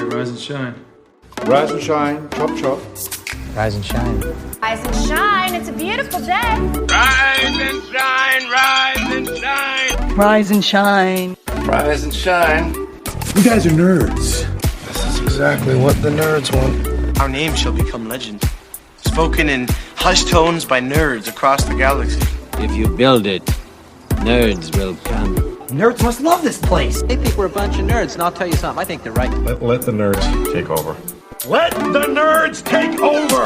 rise and shine. Rise and shine, chop chop. Rise and shine. Rise and shine, it's a beautiful day. Rise and shine, rise and shine. Rise and shine. Rise and shine. You guys are nerds. This is exactly what the nerds want. Our name shall become legend, spoken in hushed tones by nerds across the galaxy. If you build it, nerds will come. Nerds must love this place. They think we're a bunch of nerds, and I'll tell you something, I think they're right. Let the nerds take over. Let the nerds take over.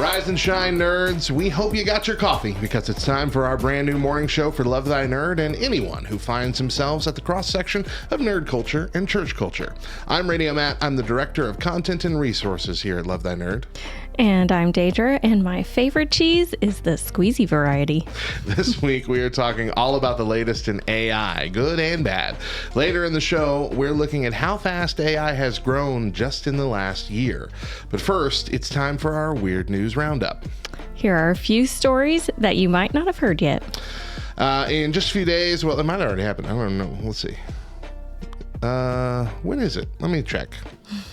Rise and shine, nerds. We hope you got your coffee because it's time for our brand new morning show for Love Thy Nerd and anyone who finds themselves at the cross section of nerd culture and church culture. I'm Radio Matt. I'm the director of content and resources here at Love Thy Nerd. And I'm Deidra, and my favorite cheese is the squeezy variety. This week we are talking all about the latest in AI, good and bad. Later in the show, we're looking at how fast AI has grown just in the last year. But first, it's time for our Weird News Roundup. Here are a few stories that you might not have heard yet. In just a few days, well, it might have already happened. I don't know. Let's see. When is it? Let me check.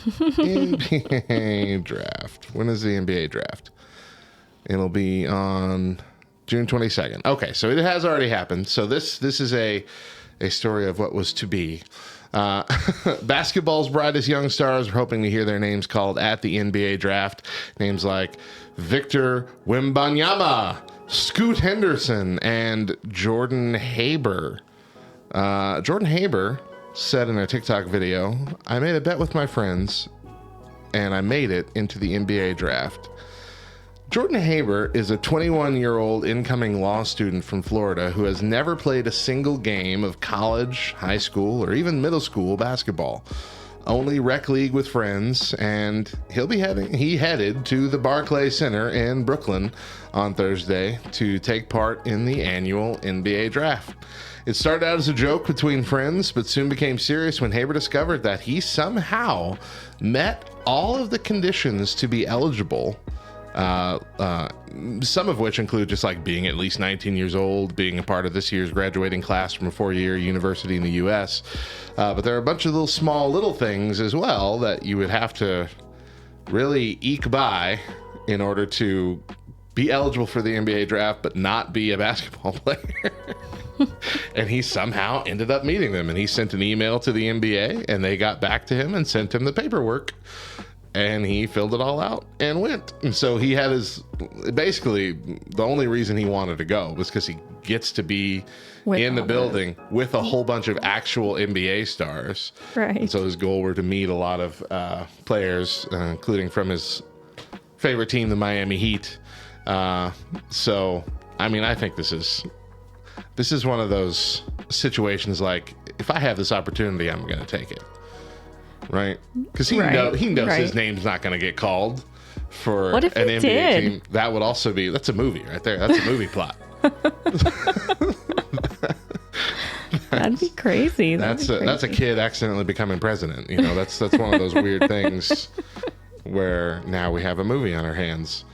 NBA draft. When is the NBA draft? It'll be on June 22nd. Okay, so it has already happened. So this is a story of what was to be. Basketball's brightest young stars are hoping to hear their names called at the NBA draft. Names like Victor Wembanyama, Scoot Henderson, and Jordan Haber. Jordan Haber said in a TikTok video, I made a bet with my friends and I made it into the NBA draft. Jordan Haber is a 21-year-old incoming law student from Florida who has never played a single game of college, high school, or even middle school basketball. Only rec league with friends, and he headed to the Barclays Center in Brooklyn on Thursday to take part in the annual NBA draft. It started out as a joke between friends, but soon became serious when Haber discovered that he somehow met all of the conditions to be eligible. Some of which include just like being at least 19 years old, being a part of this year's graduating class from a four-year university in the U.S. But there are a bunch of little things as well that you would have to really eke by in order to be eligible for the NBA draft, but not be a basketball player. And he somehow ended up meeting them, and he sent an email to the NBA, and they got back to him and sent him the paperwork. And he filled it all out and went. And so he had basically the only reason he wanted to go was because he gets to be in the building with a whole bunch of actual NBA stars. Right. And so his goal were to meet a lot of players, including from his favorite team, the Miami Heat. So, I mean, I think this is one of those situations like, if I have this opportunity, I'm going to take it. Right? Because he knows his name's not going to get called for an NBA team. That would also that's a movie right there. That's a movie plot. That'd be crazy. That's a kid accidentally becoming president. You know, that's one of those weird things where now we have a movie on our hands.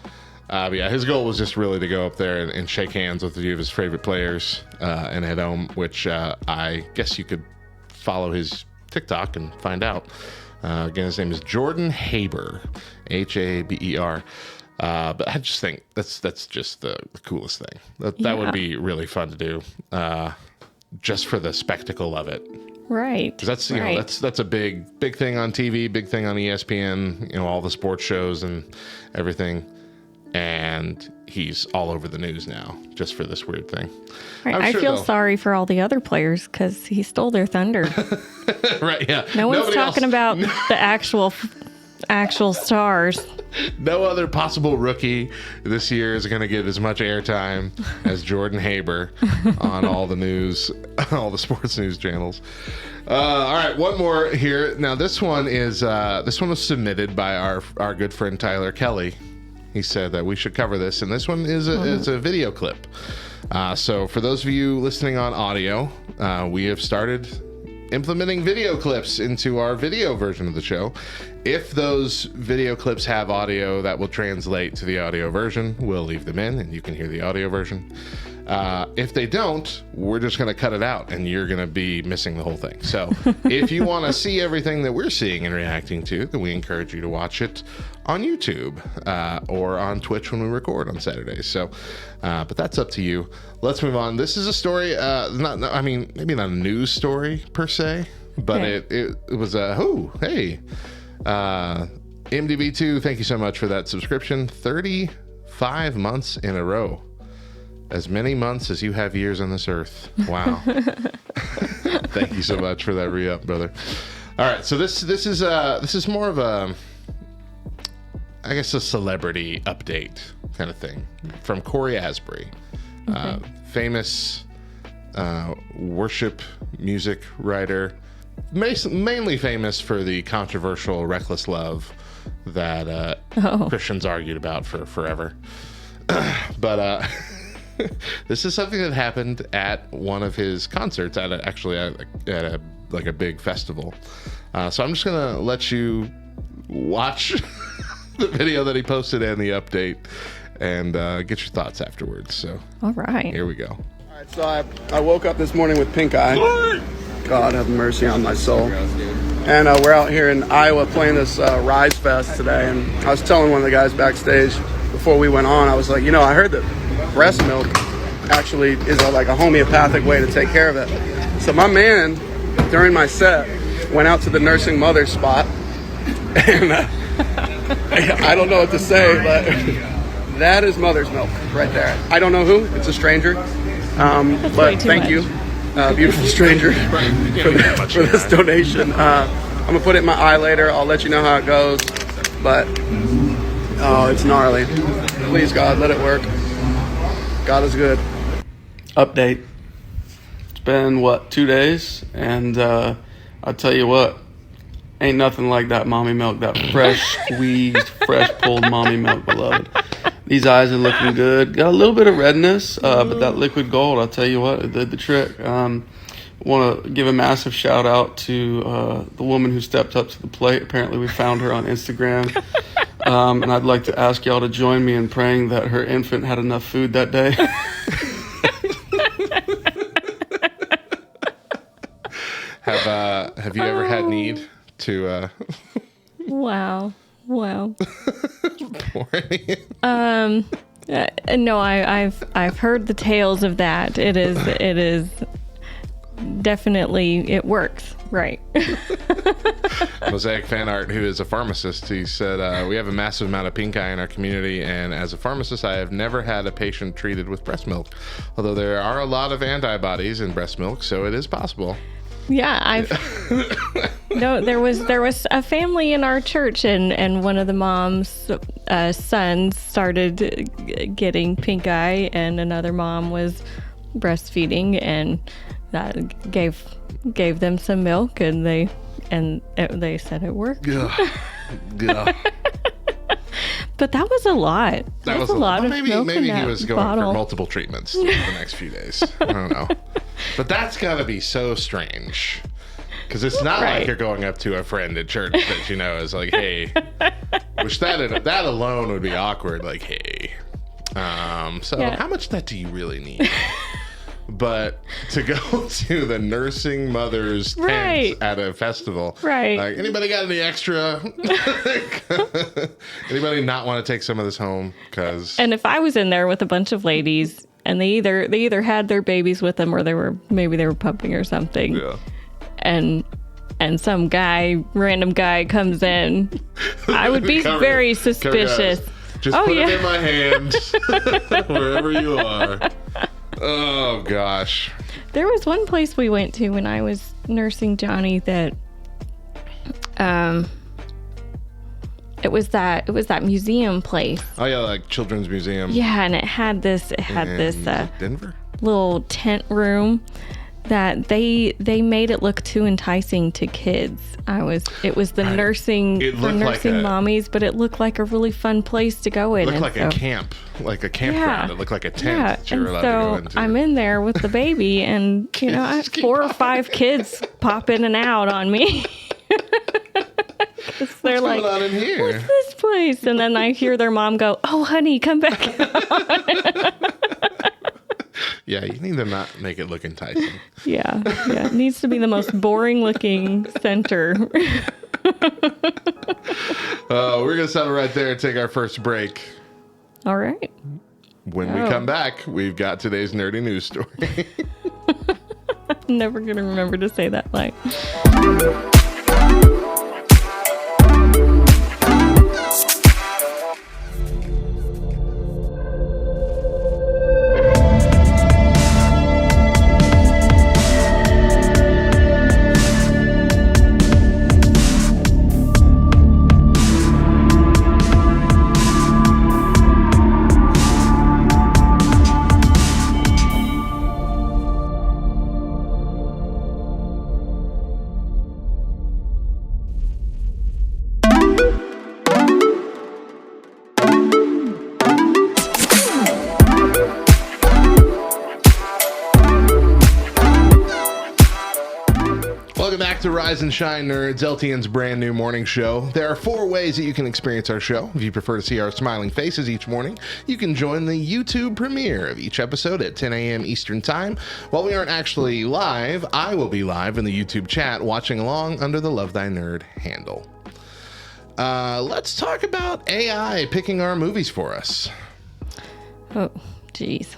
But yeah, his goal was just really to go up there and shake hands with a few of his favorite players and head home, which I guess you could follow his TikTok and find out. Again, his name is Jordan Haber, Haber. But I just think that's just the coolest thing. That would be really fun to do, just for the spectacle of it. Right. Because that's a big thing on TV, big thing on ESPN. You know, all the sports shows and everything. And he's all over the news now just for this weird thing. Right. I feel sorry for all the other players because he stole their thunder. Right, yeah. No one's talking about the actual stars. No other possible rookie this year is going to get as much airtime as Jordan Haber on all the news, all the sports news channels. All right, one more here. Now, this one was submitted by our good friend Tyler Kelly. He said that we should cover this, and this one is a video clip. So for those of you listening on audio, we have started implementing video clips into our video version of the show. If those video clips have audio that will translate to the audio version, we'll leave them in and you can hear the audio version. If they don't, we're just going to cut it out and you're going to be missing the whole thing. So if you want to see everything that we're seeing and reacting to, then we encourage you to watch it on YouTube or on Twitch when we record on Saturdays. So, but that's up to you. Let's move on. This is a story, maybe not a news story per se, but it was hey, MDB2, thank you so much for that subscription. 35 months in a row. As many months as you have years on this earth. Wow. Thank you so much for that re-up, brother. All right, so this is more of a, I guess, a celebrity update kind of thing from Corey Asbury, famous worship music writer, mainly famous for the controversial "Reckless Love" that Christians argued about for forever. But this is something that happened at one of his concerts at a big festival. So I'm just gonna let you watch the video that he posted and the update, and get your thoughts afterwards. So All right. Here we go. All right, so I woke up this morning with pink eye. God have mercy on my soul. And we're out here in Iowa playing this Rise Fest today, and I was telling one of the guys backstage before we went on, I was like, I heard that breast milk actually is like a homeopathic way to take care of it. So my man, during my set, went out to the nursing mother spot, and I don't know what to say, but that is mother's milk right there. I don't know who, it's a stranger, but thank you, beautiful stranger, for this donation. I'm gonna put it in my eye later. I'll let you know how it goes, but it's gnarly. Please God, let it work. God is good. Update. It's been 2 days, and I'll tell you what, ain't nothing like that mommy milk, that fresh squeezed, fresh pulled mommy milk, beloved. These eyes are looking good. Got a little bit of redness, but that liquid gold, I'll tell you what, it did the trick. Want to give a massive shout out to the woman who stepped up to the plate. Apparently we found her on Instagram. And I'd like to ask y'all to join me in praying that her infant had enough food that day. Have you ever had need to Wow. pour any? No, I've heard the tales of that. It is definitely, it works, right? Mosaic Fan Art, who is a pharmacist, he said, we have a massive amount of pink eye in our community, and as a pharmacist, I have never had a patient treated with breast milk, although there are a lot of antibodies in breast milk, so it is possible. Yeah, there was a family in our church, and one of the mom's sons started getting pink eye, and another mom was breastfeeding, and that gave them some milk, and they said it worked. Yeah. But that was a lot. That was a lot of milk. Maybe he was going bottle. for multiple treatments the next few days. I don't know. But that's got to be so strange. Because it's not like you're going up to a friend at church that is like, hey, which that alone would be awkward. Like, hey, how much of that do you really need? But to go to the nursing mother's tent at a festival, like, anybody got any extra? Anybody not want to take some of this home? And if I was in there with a bunch of ladies, and they either had their babies with them, or they were pumping or something, and some random guy comes in, I would be very suspicious. Just put it in my hand, wherever you are. Oh gosh. There was one place we went to when I was nursing Johnny that it was that museum place. Oh yeah, like children's museum. Yeah, and it had this Denver little tent room that they made it look too enticing to kids. It was the nursing mommies, but it looked like a really fun place to go in. It looked like a camp, like a campground. It looked like a tent that you were allowed to go into. I'm in there with the baby, and I have 4 or 5 kids pop in and out on me. 'Cause they're like, going on in here? what's this place? And then I hear their mom go, oh, honey, come back. Yeah, you need to not make it look enticing. Yeah. It needs to be the most boring looking center. We're going to settle right there and take our first break. All right. When we come back, we've got today's nerdy news story. I'm never going to remember to say that line. To Rise and Shine Nerds, LTN's brand new morning show. There are 4 ways that you can experience our show. If you prefer to see our smiling faces each morning, you can join the YouTube premiere of each episode at 10 a.m. Eastern Time. While we aren't actually live, I will be live in the YouTube chat watching along under the Love Thy Nerd handle. Let's talk about AI picking our movies for us. Oh, jeez.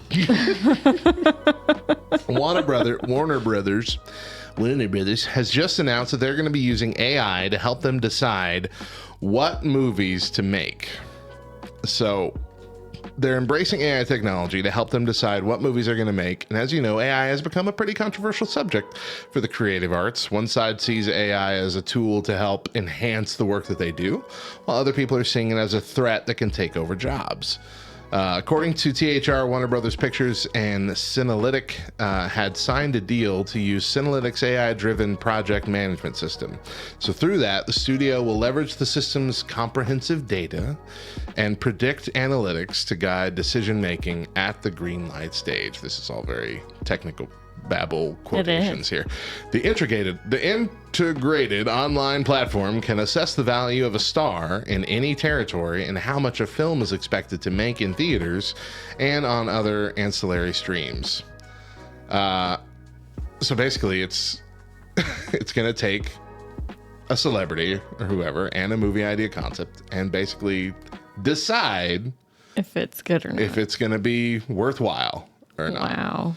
Warner Brothers has just announced that they're going to be using AI to help them decide what movies to make. So they're embracing AI technology to help them decide what movies they're going to make. And as you know, AI has become a pretty controversial subject for the creative arts. One side sees AI as a tool to help enhance the work that they do, while other people are seeing it as a threat that can take over jobs. According to THR, Warner Brothers Pictures and Synalytic had signed a deal to use Synalytic's AI-driven project management system. So through that, the studio will leverage the system's comprehensive data and predict analytics to guide decision-making at the green light stage. This is all very technical babble quotations here. The integrated online platform can assess the value of a star in any territory and how much a film is expected to make in theaters and on other ancillary streams. So basically, it's going to take a celebrity or whoever and a movie idea concept and basically decide if it's good or not. If it's going to be worthwhile or not. Wow.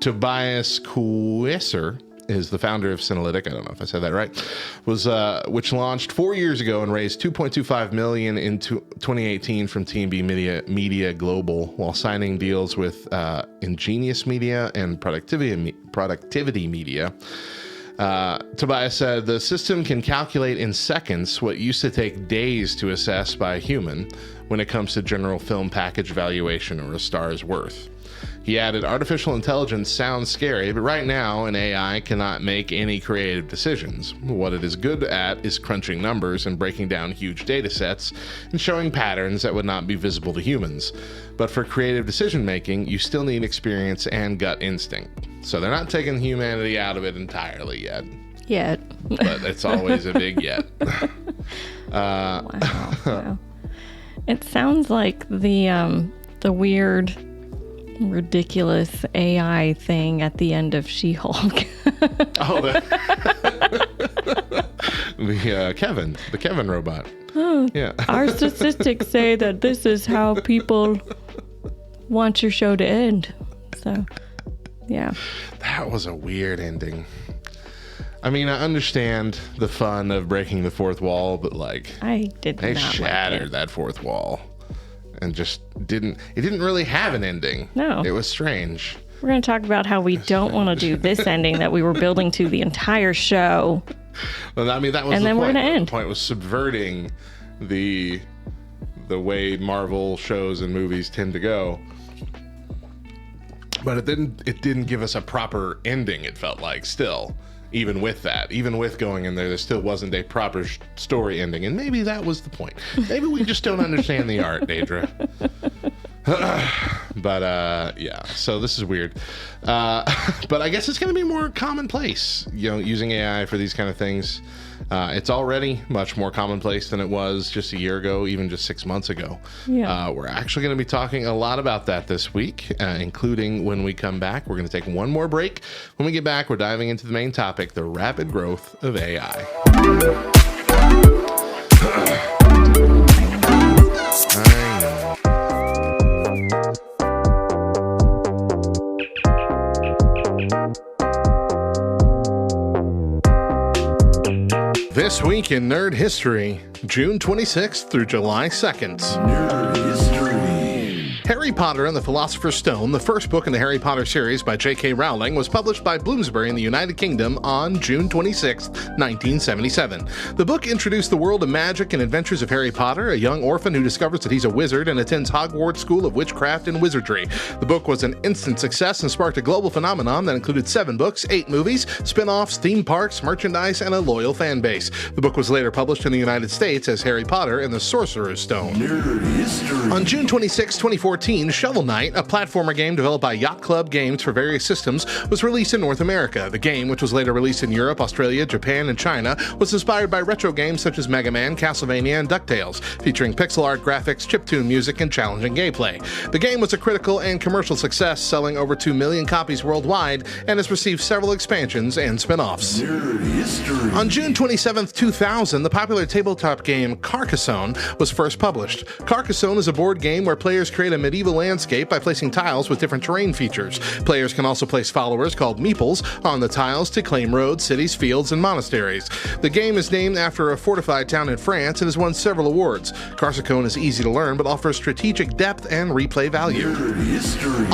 Tobias Kuesser is the founder of Synalytic. I don't know if I said that right. Which launched 4 years ago and raised $2.25 million in 2018 from TMB Media Global, while signing deals with Ingenious Media and Productivity Media. Tobias said the system can calculate in seconds what used to take days to assess by a human when it comes to general film package valuation or a star's worth. He added, artificial intelligence sounds scary, but right now an AI cannot make any creative decisions. What it is good at is crunching numbers and breaking down huge data sets and showing patterns that would not be visible to humans. But for creative decision making, you still need experience and gut instinct. So they're not taking humanity out of it entirely yet. Yet. But it's always a big yet. Wow. It sounds like the weird, ridiculous AI thing at the end of She-Hulk. The Kevin robot. Oh, yeah. Our statistics say that this is how people want your show to end. So, yeah. That was a weird ending. I mean, I understand the fun of breaking the fourth wall, but they shattered that fourth wall and just didn't really have an ending. No. It was strange. We're going to talk about how we don't want to do this ending that we were building to the entire show. Well, I mean, that was and the then point. We're going to end. The point was subverting the way Marvel shows and movies tend to go. But it didn't give us a proper ending, it felt like, still. Even with that, even with going in there still wasn't a proper story ending. And maybe that was the point. Maybe we just don't understand the art, Deidra. But yeah, so this is weird. But I guess it's going to be more commonplace, using AI for these kind of things. It's already much more commonplace than it was just a year ago, even just 6 months ago. Yeah. We're actually going to be talking a lot about that this week, including when we come back. We're going to take one more break. When we get back, we're diving into the main topic, the rapid growth of AI. I know. This week in Nerd History, June 26th through July 2nd. Nerd History. Harry Potter and the Philosopher's Stone, the first book in the Harry Potter series by J.K. Rowling, was published by Bloomsbury in the United Kingdom on June 26, 1977. The book introduced the world of magic and adventures of Harry Potter, a young orphan who discovers that he's a wizard and attends Hogwarts School of Witchcraft and Wizardry. The book was an instant success and sparked a global phenomenon that included 7 books, 8 movies, spin-offs, theme parks, merchandise, and a loyal fan base. The book was later published in the United States as Harry Potter and the Sorcerer's Stone. Nerd History. On June 26, 2014, Shovel Knight, a platformer game developed by Yacht Club Games for various systems, was released in North America. The game, which was later released in Europe, Australia, Japan, and China, was inspired by retro games such as Mega Man, Castlevania, and DuckTales, featuring pixel art graphics, chiptune music, and challenging gameplay. The game was a critical and commercial success, selling over 2 million copies worldwide, and has received several expansions and spin-offs. On June 27, 2000, the popular tabletop game Carcassonne was first published. Carcassonne is a board game where players create a medieval landscape by placing tiles with different terrain features. Players can also place followers called meeples on the tiles to claim roads, cities, fields, and monasteries. The game is named after a fortified town in France and has won several awards. Carcassonne is easy to learn but offers strategic depth and replay value.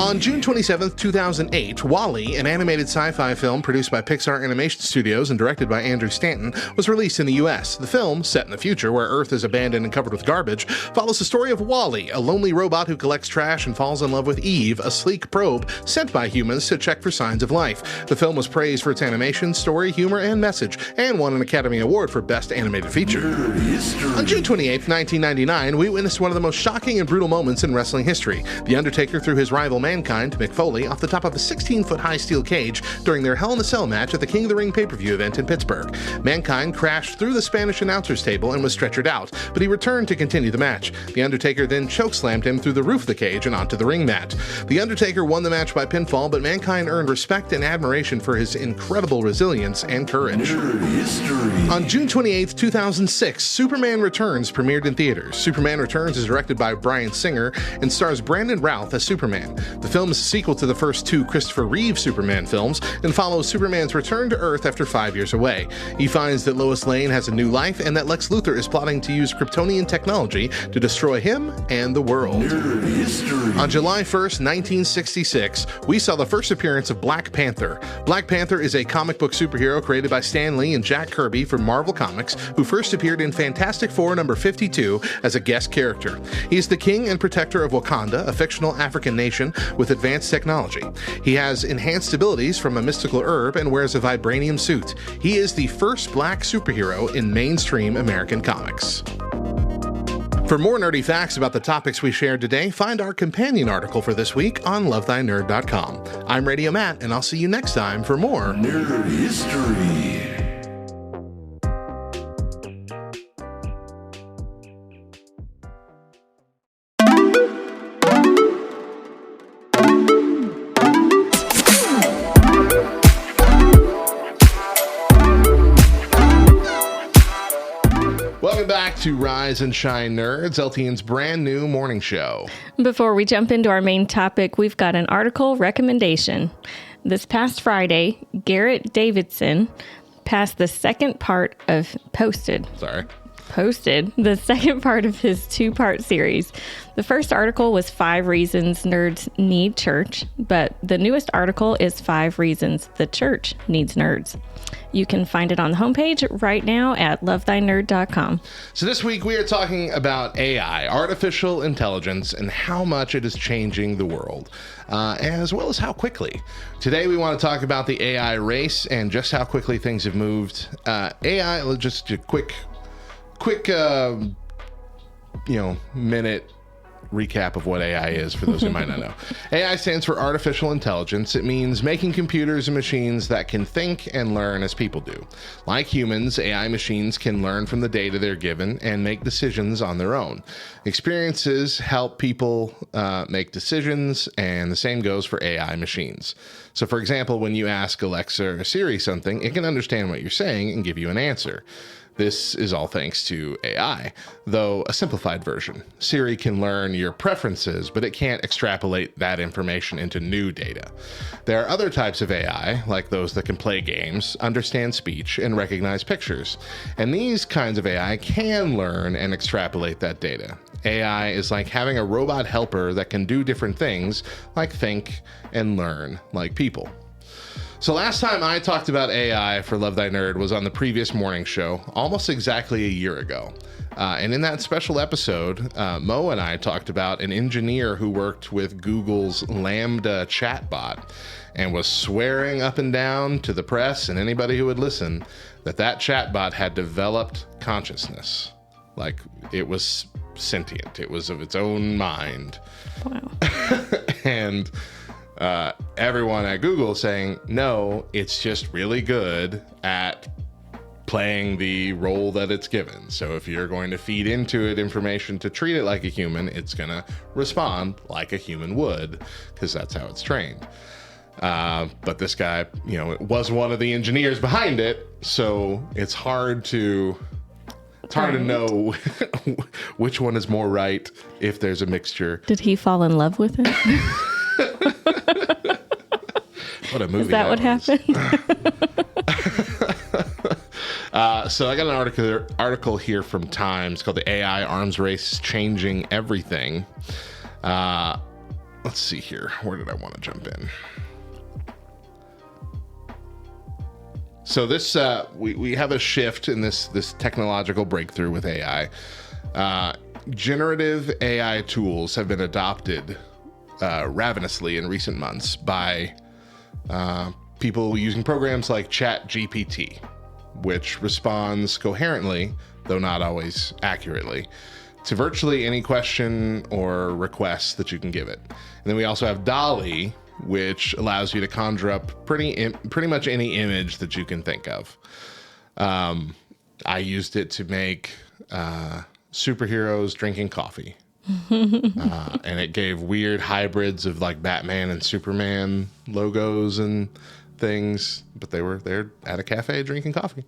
On June 27, 2008, WALL-E, an animated sci-fi film produced by Pixar Animation Studios and directed by Andrew Stanton, was released in the US. The film, set in the future where Earth is abandoned and covered with garbage, follows the story of WALL-E, a lonely robot who collects trash and falls in love with Eve, a sleek probe sent by humans to check for signs of life. The film was praised for its animation, story, humor, and message, and won an Academy Award for Best Animated Feature. On June 28, 1999, we witnessed one of the most shocking and brutal moments in wrestling history. The Undertaker threw his rival Mankind, Mick Foley, off the top of a 16-foot-high steel cage during their Hell in a Cell match at the King of the Ring pay-per-view event in Pittsburgh. Mankind crashed through the Spanish announcer's table and was stretchered out, but he returned to continue the match. The Undertaker then chokeslammed him through the roof of the cage and onto the ring mat. The Undertaker won the match by pinfall, but Mankind earned respect and admiration for his incredible resilience and courage. On June 28, 2006, Superman Returns premiered in theaters. Superman Returns is directed by Bryan Singer and stars Brandon Routh as Superman. The film is a sequel to the first 2 Christopher Reeve Superman films and follows Superman's return to Earth after 5 years away. He finds that Lois Lane has a new life and that Lex Luthor is plotting to use Kryptonian technology to destroy him and the world. On July 1st, 1966, we saw the first appearance of Black Panther. Black Panther is a comic book superhero created by Stan Lee and Jack Kirby for Marvel Comics, who first appeared in Fantastic Four number 52 as a guest character. He is the king and protector of Wakanda, a fictional African nation with advanced technology. He has enhanced abilities from a mystical herb and wears a vibranium suit. He is the first black superhero in mainstream American comics. For more nerdy facts about the topics we shared today, find our companion article for this week on lovethynerd.com. I'm Radio Matt, and I'll see you next time for more Nerd History. Welcome back to Rise and Shine Nerds, LTN's brand new morning show. Before we jump into our main topic, we've got an article recommendation. This past Friday, Garrett Davidson posted the second part of his 2-part series. The first article was 5 Reasons Nerds Need Church, but the newest article is 5 Reasons the Church Needs Nerds. You can find it on the homepage right now at lovethynerd.com. So this week we are talking about AI, artificial intelligence, and how much it is changing the world, as well as how quickly. Today we want to talk about the AI race and just how quickly things have moved. AI, just a quick minute recap of what AI is for those who might not know. AI stands for artificial intelligence. It means making computers and machines that can think and learn as people do. Like humans, AI machines can learn from the data they're given and make decisions on their own. Experiences help people make decisions, and the same goes for AI machines. So for example, when you ask Alexa or Siri something, it can understand what you're saying and give you an answer. This is all thanks to AI, though a simplified version. Siri can learn your preferences, but it can't extrapolate that information into new data. There are other types of AI, like those that can play games, understand speech, and recognize pictures. And these kinds of AI can learn and extrapolate that data. AI is like having a robot helper that can do different things, like think and learn like people. So last time I talked about AI for Love Thy Nerd was on the previous morning show, almost exactly a year ago. And in that special episode, Mo and I talked about an engineer who worked with Google's Lambda chatbot and was swearing up and down to the press and anybody who would listen that that chatbot had developed consciousness. Like it was sentient. It was of its own mind. Wow. And everyone at Google saying, no, it's just really good at playing the role that it's given. So if you're going to feed into it information to treat it like a human, it's going to respond like a human would, because that's how it's trained. But this guy, was one of the engineers behind it. So it's hard to know which one is more right if there's a mixture. Did he fall in love with it? What a movie. Is that what happened? So I got an article here from Times called "The AI Arms Race is Changing Everything." Let's see here. Where did I want to jump in? So this we have a shift in this technological breakthrough with AI. Generative AI tools have been adopted ravenously in recent months by people using programs like ChatGPT, which responds coherently, though not always accurately, to virtually any question or request that you can give it. And then we also have DALL-E, which allows you to conjure up pretty much any image that you can think of. I used it to make superheroes drinking coffee. And it gave weird hybrids of like Batman and Superman logos and things, but they were there at a cafe drinking coffee.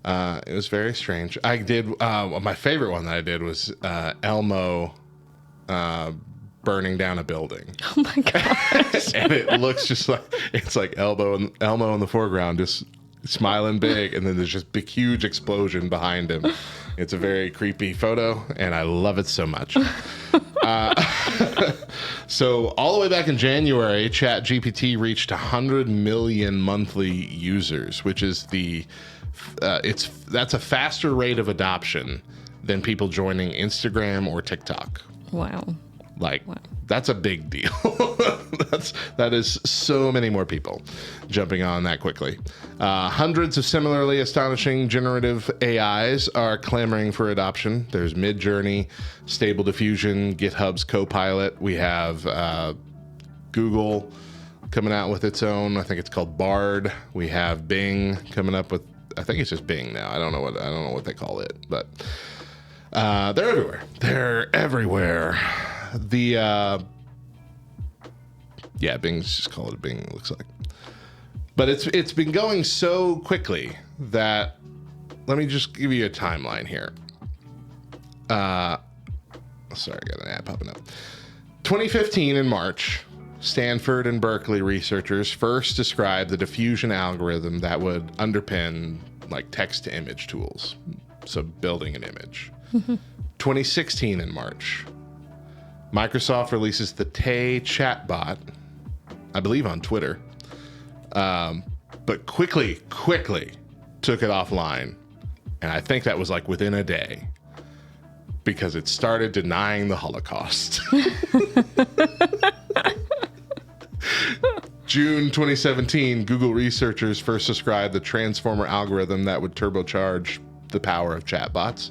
It was very strange. I did my favorite one that I did was Elmo burning down a building. Oh my gosh. And it looks just like it's like Elmo in the foreground just smiling big, and then there's just big huge explosion behind him. It's a very creepy photo, and I love it so much. So all the way back in January, ChatGPT reached 100 million monthly users, which is that's a faster rate of adoption than people joining Instagram or TikTok. Wow. That's a big deal. That is so many more people jumping on that quickly. Hundreds of similarly astonishing generative AIs are clamoring for adoption. There's Midjourney, Stable Diffusion, GitHub's Copilot. We have Google coming out with its own. I think it's called Bard. We have Bing coming up with. I think it's just Bing now. I don't know what they call it, but they're everywhere. They're everywhere. Bing's just call it Bing, it looks like. But it's been going so quickly that let me just give you a timeline here. Sorry, I got an ad popping up. 2015 in March, Stanford and Berkeley researchers first described the diffusion algorithm that would underpin like text to image tools. So building an image. 2016 in March, Microsoft releases the Tay chatbot, I believe on Twitter, but quickly took it offline. And I think that was like within a day because it started denying the Holocaust. June 2017, Google researchers first described the transformer algorithm that would turbocharge the power of chatbots.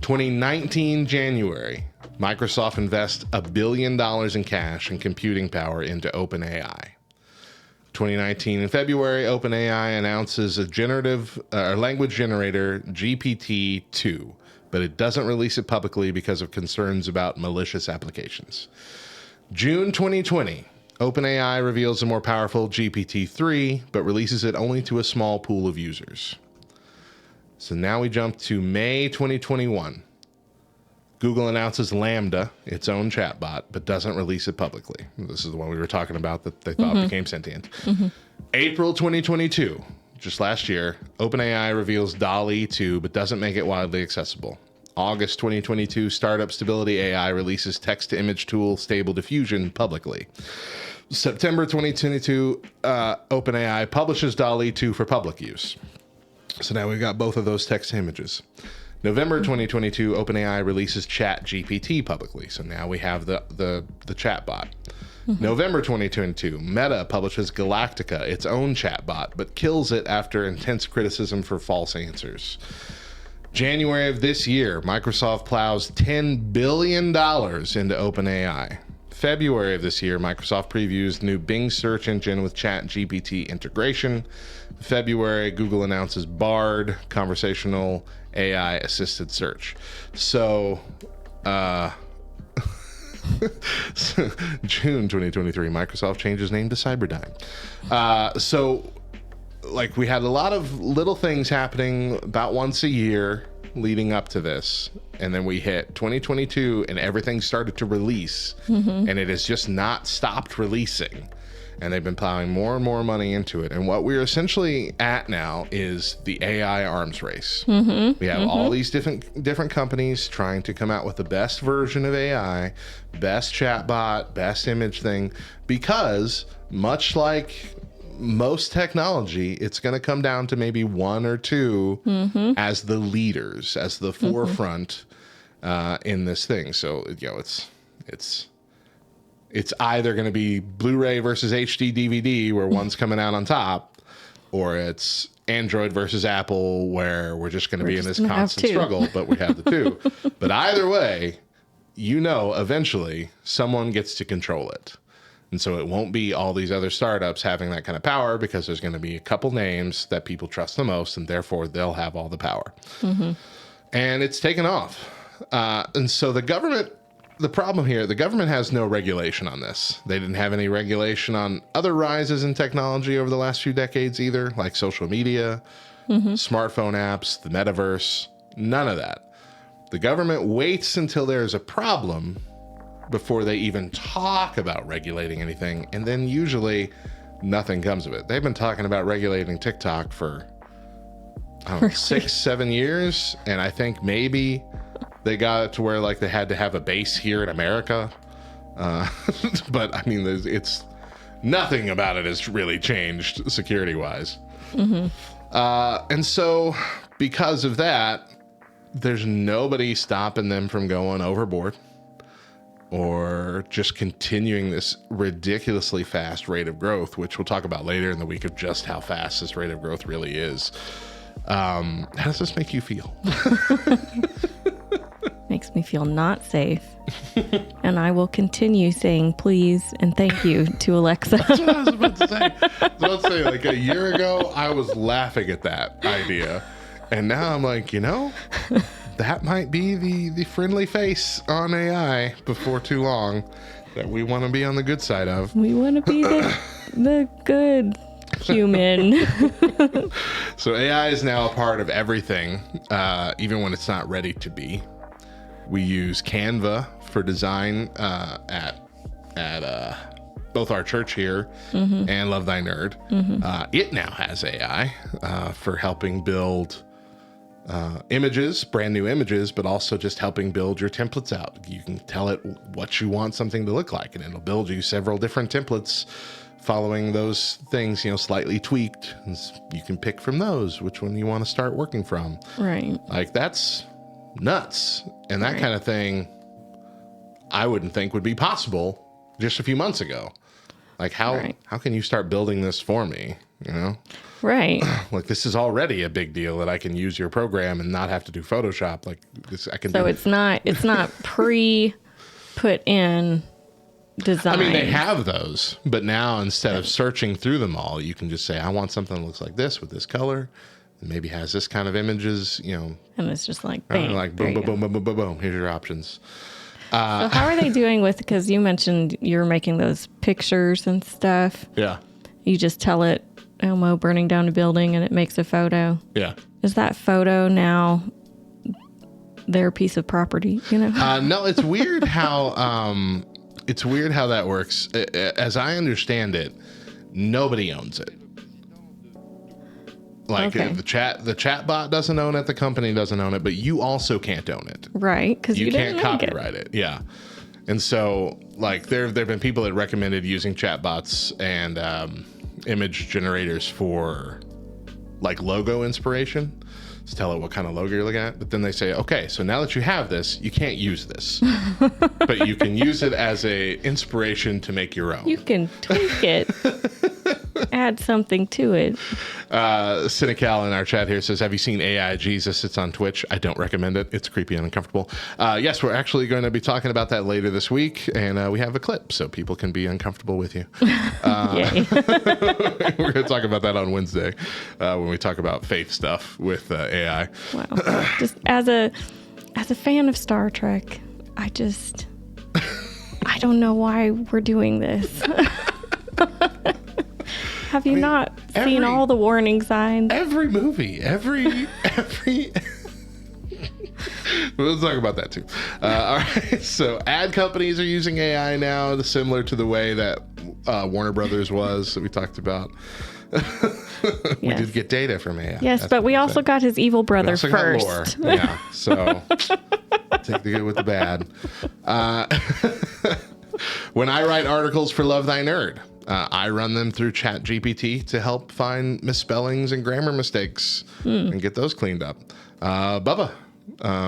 2019 January, Microsoft invests $1 billion in cash and computing power into OpenAI. 2019 in February, OpenAI announces a generative language generator GPT-2, but it doesn't release it publicly because of concerns about malicious applications. June 2020, OpenAI reveals a more powerful GPT-3, but releases it only to a small pool of users. So now we jump to May 2021. Google announces Lambda, its own chatbot, but doesn't release it publicly. This is the one we were talking about that they thought became sentient. April 2022, just last year, OpenAI reveals DALL-E 2, but doesn't make it widely accessible. August 2022, startup Stability AI releases text-to-image tool Stable Diffusion publicly. September 2022, OpenAI publishes DALL-E 2 for public use. So now we've got both of those text images. November 2022, OpenAI releases ChatGPT publicly. So now we have the chatbot. November 2022, Meta publishes Galactica, its own chatbot, but kills it after intense criticism for false answers. January of this year, Microsoft plows $10 billion into OpenAI. February of this year, Microsoft previews new Bing search engine with ChatGPT integration. February, Google announces Bard, conversational AI assisted search. So, June 2023, Microsoft changes name to Cyberdyne. So, like, we had a lot of little things happening about once a year leading up to this, and then we hit 2022 and everything started to release, and it has just not stopped releasing, and they've been plowing more and more money into it. And what we're essentially at now is the AI arms race. We have all these different companies trying to come out with the best version of AI, best chatbot, best image thing, because much like most technology, it's going to come down to maybe one or two as the leaders, as the forefront in this thing. So, you know, it's either going to be Blu-ray versus HD DVD, where one's coming out on top, or it's Android versus Apple, where we're just going to be in this constant struggle, but we have the two. But either way, you know, eventually someone gets to control it. And so it won't be all these other startups having that kind of power, because there's going to be a couple names that people trust the most, and therefore they'll have all the power. And it's taken off. And so the government, the problem here, the government has no regulation on this. They didn't have any regulation on other rises in technology over the last few decades either, like social media, smartphone apps, the metaverse, none of that. The government waits until there's a problem before they even talk about regulating anything, and then usually nothing comes of it. They've been talking about regulating TikTok for, I don't know, 6-7 years, and I think maybe they got it to where like they had to have a base here in America. But I mean, it's nothing about it has really changed security-wise. And so because of that, there's nobody stopping them from going overboard or just continuing this ridiculously fast rate of growth, which we'll talk about later in the week of just how fast this rate of growth really is. How does this make you feel? Makes me feel not safe. And I will continue saying please and thank you to Alexa. That's what I was about to say. Let's say like a year ago, I was laughing at that idea. And now I'm like, you know, that might be the friendly face on AI before too long that we want to be on the good side of. We want to be the good human. So AI is now a part of everything, even when it's not ready to be. We use Canva for design at both our church here and Love Thy Nerd. It now has AI for helping build images, brand new images, but also just helping build your templates out. You can tell it what you want something to look like, and it'll build you several different templates following those things, you know, slightly tweaked. And you can pick from those which one you want to start working from. Right. Like, that's nuts. And that kind of thing, I wouldn't think would be possible just a few months ago. Like, how can you start building this for me, you know? Right. Like, this is already a big deal that I can use your program and not have to do Photoshop. Like this, I can. So it's not put in design. I mean, they have those, but now instead of searching through them all, you can just say, I want something that looks like this with this color, and maybe has this kind of images, And it's just like, bang, like boom, boom, boom, boom, boom, boom, boom. Here's your options. So how are they doing with, because you mentioned you're making those pictures and stuff. Yeah. You just tell it, Elmo burning down a building, and it makes a photo. Yeah. Is that photo now their piece of property, No, it's weird how that works. As I understand it, nobody owns it. Like the chat bot doesn't own it, the company doesn't own it, but you also can't own it. Right, because you can't copyright it. Yeah. And so like there've been people that recommended using chatbots and image generators for like logo inspiration. To tell it what kind of logo you're looking at, but then they say, okay, so now that you have this, you can't use this, but you can use it as a inspiration to make your own. You can tweak it, add something to it. Cynical in our chat here says, have you seen AI Jesus? It's on Twitch. I don't recommend it. It's creepy and uncomfortable. Yes, we're actually going to be talking about that later this week, and we have a clip so people can be uncomfortable with you. Yay. We're going to talk about that on Wednesday when we talk about faith stuff with AI. Wow. Just as a fan of Star Trek, I don't know why we're doing this. Have you not seen all the warning signs? Every movie, every we'll talk about that too. All right. So ad companies are using AI now, similar to the way that Warner Brothers was that we talked about. We did get data from AI. Yes, That's but we also got his evil brother also first. Got lore. Yeah. So take the good with the bad. When I write articles for Love Thy Nerd, I run them through ChatGPT to help find misspellings and grammar mistakes and get those cleaned up. Bubba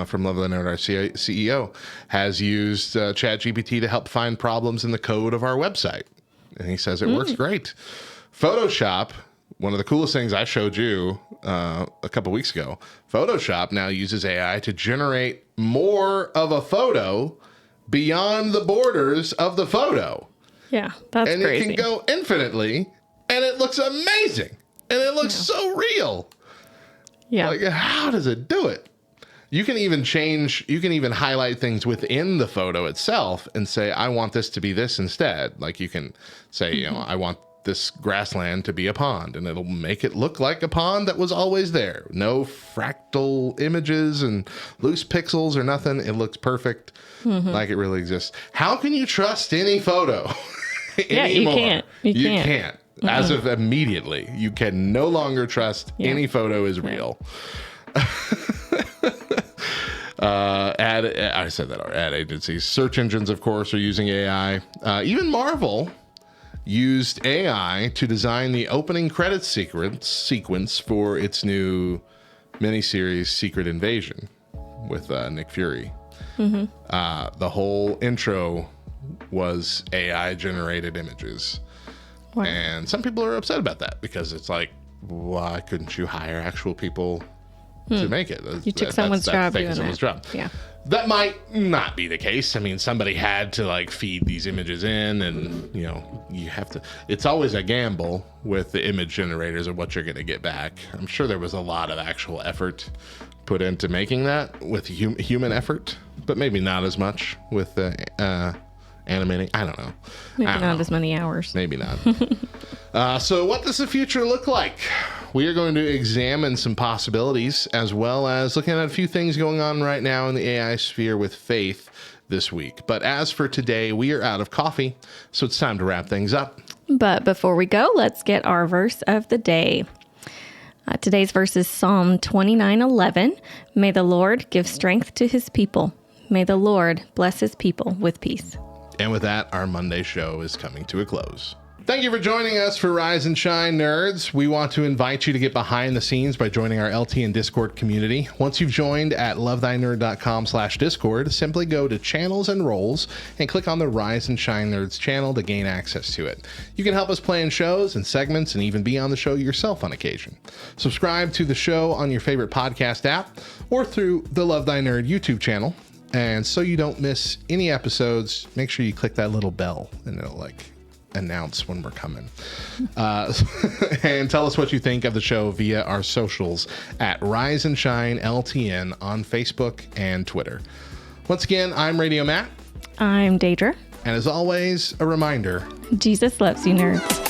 from Love Thy Nerd, our CEO, has used ChatGPT to help find problems in the code of our website. And he says it works great. Photoshop, one of the coolest things I showed you a couple weeks ago, Photoshop now uses AI to generate more of a photo beyond the borders of the photo. Yeah, that's and crazy. And it can go infinitely, and it looks amazing, and it looks so real. Yeah. Like, how does it do it? You can even highlight things within the photo itself and say, I want this to be this instead. Like you can say, I want this grassland to be a pond, and it'll make it look like a pond that was always there. No fractal images and loose pixels or nothing. It looks perfect, like it really exists. How can you trust any photo anymore? You can't. As of immediately, you can no longer trust any photo is real. I said that already. Ad agencies, search engines, of course, are using AI. Even Marvel used AI to design the opening credits sequence for its new miniseries Secret Invasion with Nick Fury. The whole intro was AI generated images. Wow. And some people are upset about that because it's like, why couldn't you hire actual people to make it? You took someone's job doing someone's that. job. Yeah. That might not be the case. I mean, somebody had to like feed these images in, and you have to. It's always a gamble with the image generators of what you're going to get back. I'm sure there was a lot of actual effort put into making that with human effort, but maybe not as much with animating. I don't know. Maybe not as many hours. Maybe not. So what does the future look like? We are going to examine some possibilities as well as looking at a few things going on right now in the AI sphere with faith this week. But as for today, we are out of coffee, so it's time to wrap things up. But before we go, let's get our verse of the day. Today's verse is Psalm 29:11. May the Lord give strength to his people. May the Lord bless his people with peace. And with that, our Monday show is coming to a close. Thank you for joining us for Rise and Shine, nerds. We want to invite you to get behind the scenes by joining our LT and Discord community. Once you've joined at lovethynerd.com/Discord, simply go to Channels and Roles and click on the Rise and Shine Nerds channel to gain access to it. You can help us play in shows and segments and even be on the show yourself on occasion. Subscribe to the show on your favorite podcast app or through the Love Thy Nerd YouTube channel. And so you don't miss any episodes, make sure you click that little bell and it'll like announce when we're coming. And tell us what you think of the show via our socials at Rise and Shine LTN on Facebook and Twitter. Once again, I'm Radio Matt. I'm Deidra. And as always, a reminder, Jesus loves you, nerds.